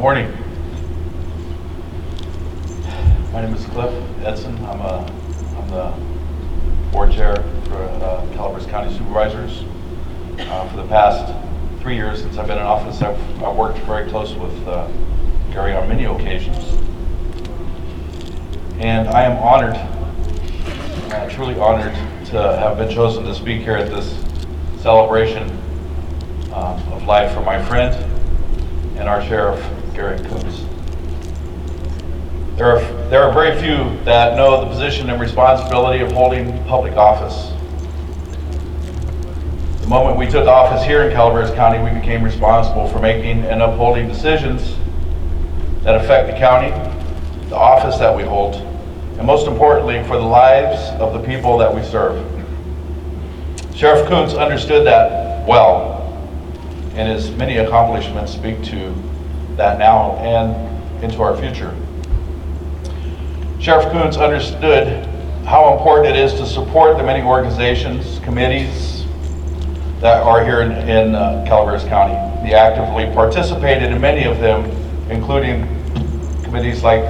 morning. My name is Cliff Edson. I'm the board chair for Calaveras County Supervisors. For the past 3 years since I've been in office, I've worked very close with Gary on many occasions. And I am honored, truly honored to have been chosen to speak here at this celebration of life for my friend and our sheriff, Gary Kuntz. There are very few that know the position and responsibility of holding public office. The moment we took office here in Calaveras County, we became responsible for making and upholding decisions that affect the county, the office that we hold, and most importantly, for the lives of the people that we serve. Sheriff Kuntz understood that well, and his many accomplishments speak to that now and into our future. Sheriff Kuntz understood how important it is to support the many organizations, committees that are here in Calaveras County. He actively participated in many of them, including committees like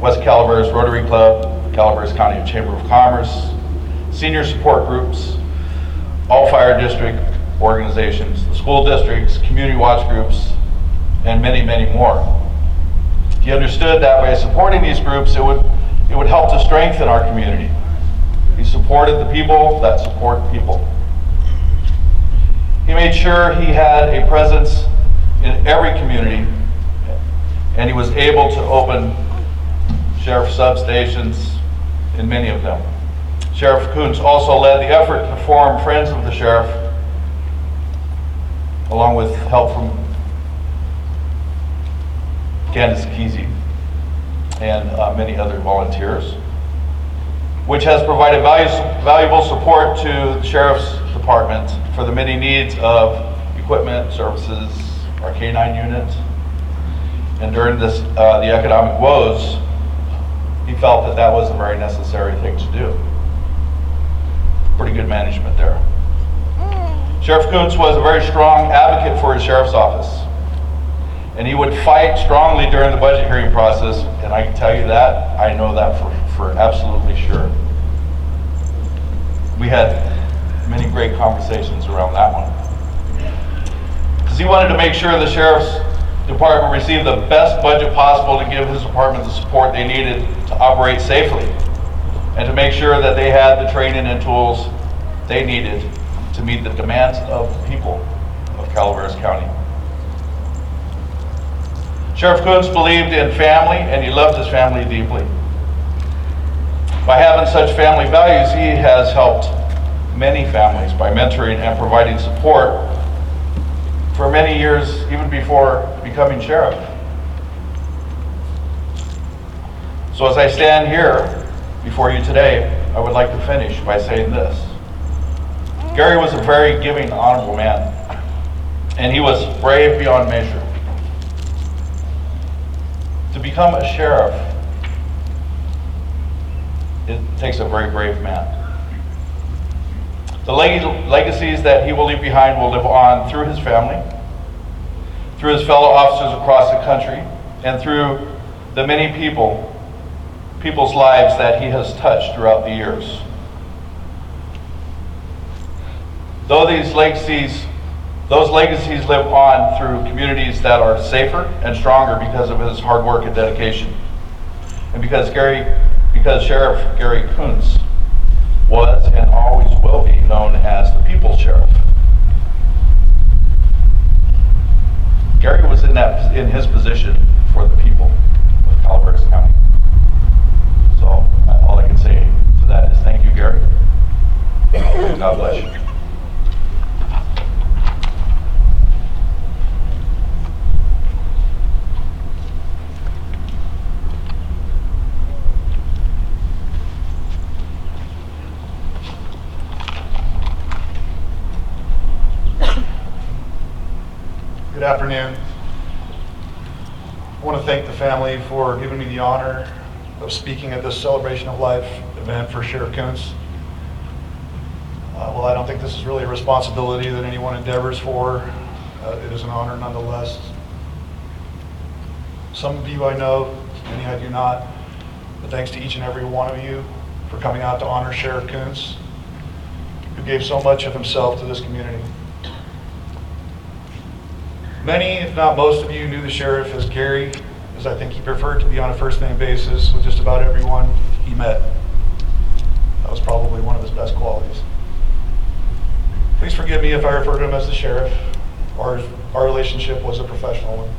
West Calaveras Rotary Club, Calaveras County Chamber of Commerce, senior support groups, all fire district organizations, the school districts, community watch groups, and many, many more. He understood that by supporting these groups, it would help to strengthen our community. He supported the people that support people. He made sure he had a presence in every community, and he was able to open sheriff substations in many of them. Sheriff Kuntz also led the effort to form Friends of the Sheriff, along with help from Candace Kesey and many other volunteers, which has provided valuable support to the Sheriff's Department for the many needs of equipment, services, our K-9 unit. And during the economic woes, he felt that that was a very necessary thing to do. Pretty good management there. Sheriff Kuntz was a very strong advocate for his sheriff's office, and he would fight strongly during the budget hearing process, and I can tell you that, I know that for absolutely sure. We had many great conversations around that one. Because he wanted to make sure the sheriff's department received the best budget possible to give his department the support they needed to operate safely, and to make sure that they had the training and tools they needed to meet the demands of the people of Calaveras County. Sheriff Kuntz believed in family, and he loved his family deeply. By having such family values, he has helped many families by mentoring and providing support for many years, even before becoming sheriff. So as I stand here before you today, I would like to finish by saying this. Gary was a very giving, honorable man, and he was brave beyond measure. To become a sheriff, it takes a very brave man. The legacies that he will leave behind will live on through his family, through his fellow officers across the country, and through the many people's lives that he has touched throughout the years. Though those legacies live on through communities that are safer and stronger because of his hard work and dedication. And because Sheriff Gary Kuntz was and always will be known as the People's Sheriff. Gary was in his position for the people of Calaveras County. So all I can say to that is thank you, Gary. God bless you. Good afternoon. I want to thank the family for giving me the honor of speaking at this Celebration of Life event for Sheriff Kuntz. Well, I don't think this is really a responsibility that anyone endeavors for. It is an honor nonetheless. Some of you I know, many I do not. But thanks to each and every one of you for coming out to honor Sheriff Kuntz, who gave so much of himself to this community. Many, if not most of you, knew the sheriff as Gary, as I think he preferred to be on a first-name basis with just about everyone he met. That was probably one of his best qualities. Please forgive me if I refer to him as the sheriff. Our relationship was a professional one.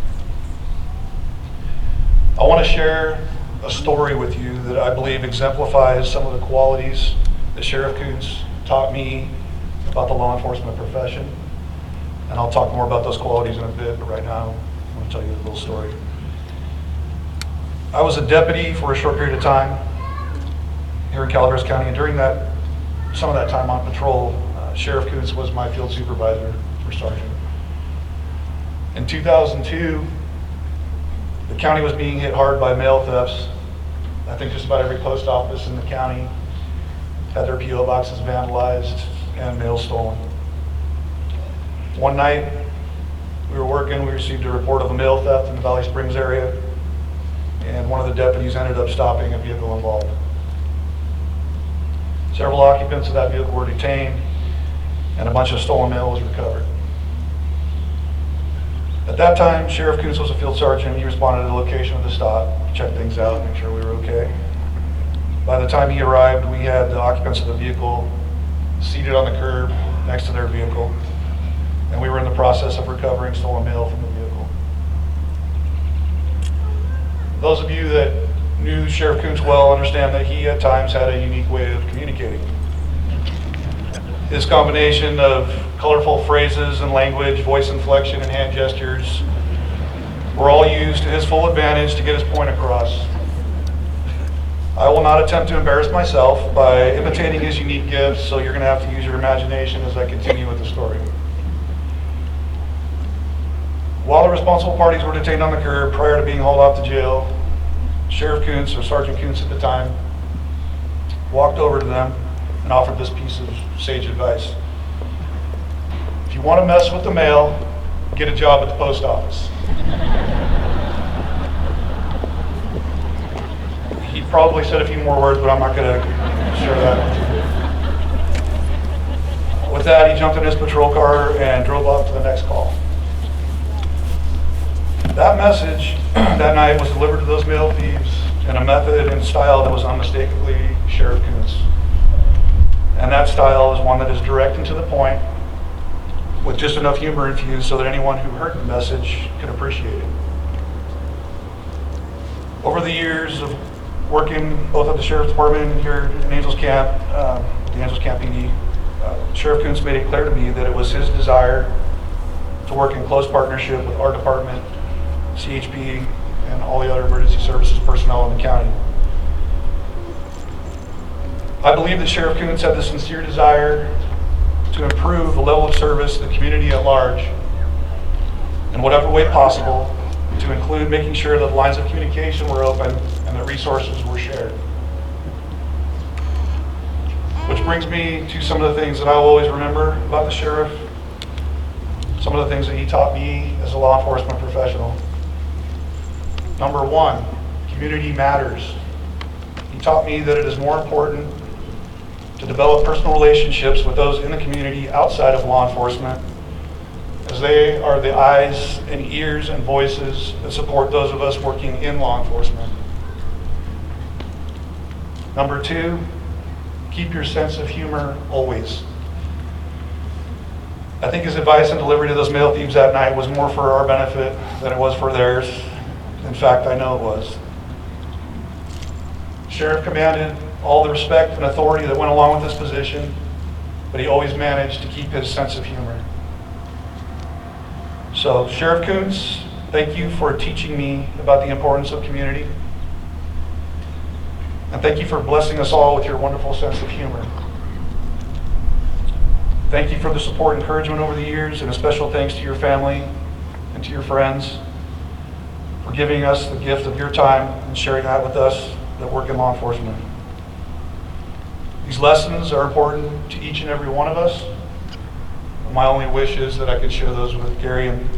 I want to share a story with you that I believe exemplifies some of the qualities that Sheriff Kuntz taught me about the law enforcement profession. And I'll talk more about those qualities in a bit, but right now I'm going to tell you a little story. I was a deputy for a short period of time here in Calaveras County, and during some of that time on patrol, Sheriff Kuntz was my field supervisor for sergeant. In 2002, the county was being hit hard by mail thefts. I think just about every post office in the county had their P.O. boxes vandalized and mail stolen. One night, we were working, we received a report of a mail theft in the Valley Springs area, and one of the deputies ended up stopping a vehicle involved. Several occupants of that vehicle were detained, and a bunch of stolen mail was recovered. At that time, Sheriff Kuntz was a field sergeant. He responded to the location of the stop, checked things out, make sure we were okay. By the time he arrived, we had the occupants of the vehicle seated on the curb next to their vehicle, and we were in the process of recovering stolen mail from the vehicle. Those of you that knew Sheriff Kuntz well understand that he at times had a unique way of communicating. His combination of colorful phrases and language, voice inflection, and hand gestures were all used to his full advantage to get his point across. I will not attempt to embarrass myself by imitating his unique gifts, so you're going to have to use your imagination as I continue with the story. While the responsible parties were detained on the curb prior to being hauled off to jail, Sheriff Kuntz, or Sergeant Kuntz at the time, walked over to them and offered this piece of sage advice. If you want to mess with the mail, get a job at the post office. He probably said a few more words, but I'm not going to share that. With that, he jumped in his patrol car and drove off to the next call. That message that night was delivered to those mail thieves in a method and style that was unmistakably Sheriff Kuntz. And that style is one that is direct and to the point, with just enough humor infused so that anyone who heard the message could appreciate it. Over the years of working both at the Sheriff's Department and here in Angels Camp, the Angels Camp PD, Sheriff Kuntz made it clear to me that it was his desire to work in close partnership with our department, CHP, and all the other emergency services personnel in the county. I believe that Sheriff Kuntz had the sincere desire to improve the level of service to the community at large in whatever way possible, to include making sure that the lines of communication were open and that resources were shared. Which brings me to some of the things that I will always remember about the sheriff, some of the things that he taught me as a law enforcement professional. Number one, community matters. He taught me that it is more important to develop personal relationships with those in the community outside of law enforcement, as they are the eyes and ears and voices that support those of us working in law enforcement. Number two, keep your sense of humor always. I think his advice and delivery to those mail thieves that night was more for our benefit than it was for theirs. In fact, I know it was. Sheriff commanded all the respect and authority that went along with his position, but he always managed to keep his sense of humor. So, Sheriff Kuntz, thank you for teaching me about the importance of community. And thank you for blessing us all with your wonderful sense of humor. Thank you for the support and encouragement over the years, and a special thanks to your family and to your friends for giving us the gift of your time and sharing that with us that work in law enforcement. These lessons are important to each and every one of us. My only wish is that I could share those with Gary and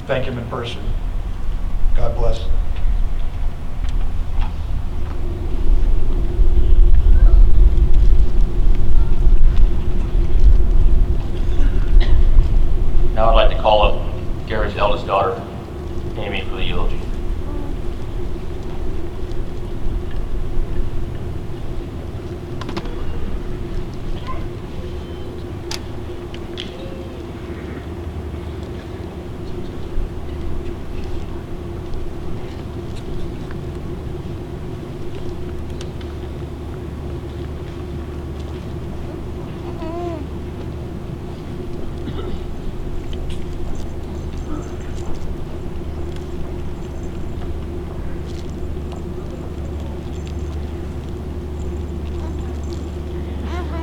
thank him in person. God bless.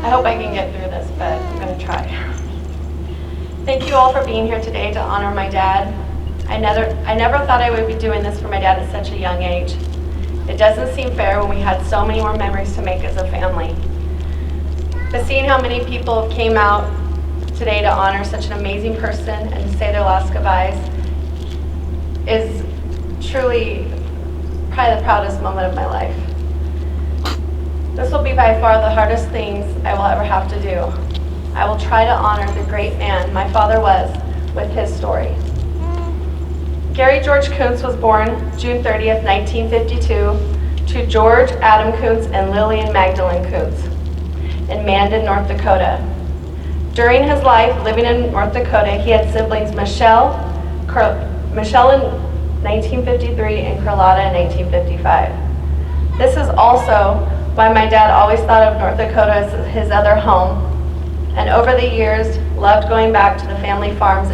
I hope I can get through this, but I'm going to try. Thank you all for being here today to honor my dad. I never thought I would be doing this for my dad at such a young age. It doesn't seem fair when we had so many more memories to make as a family. But seeing how many people came out today to honor such an amazing person and to say their last goodbyes is truly probably the proudest moment of my life. This will be by far the hardest things I will ever have to do. I will try to honor the great man my father was with his story. Gary George Kuntz was born June 30th, 1952 to George Adam Kuntz and Lillian Magdalene Kuntz in Mandan, North Dakota. During his life living in North Dakota, he had siblings Michelle in 1953 and Carlotta in 1955. This is also why my dad always thought of North Dakota as his other home, and over the years loved going back to the family farms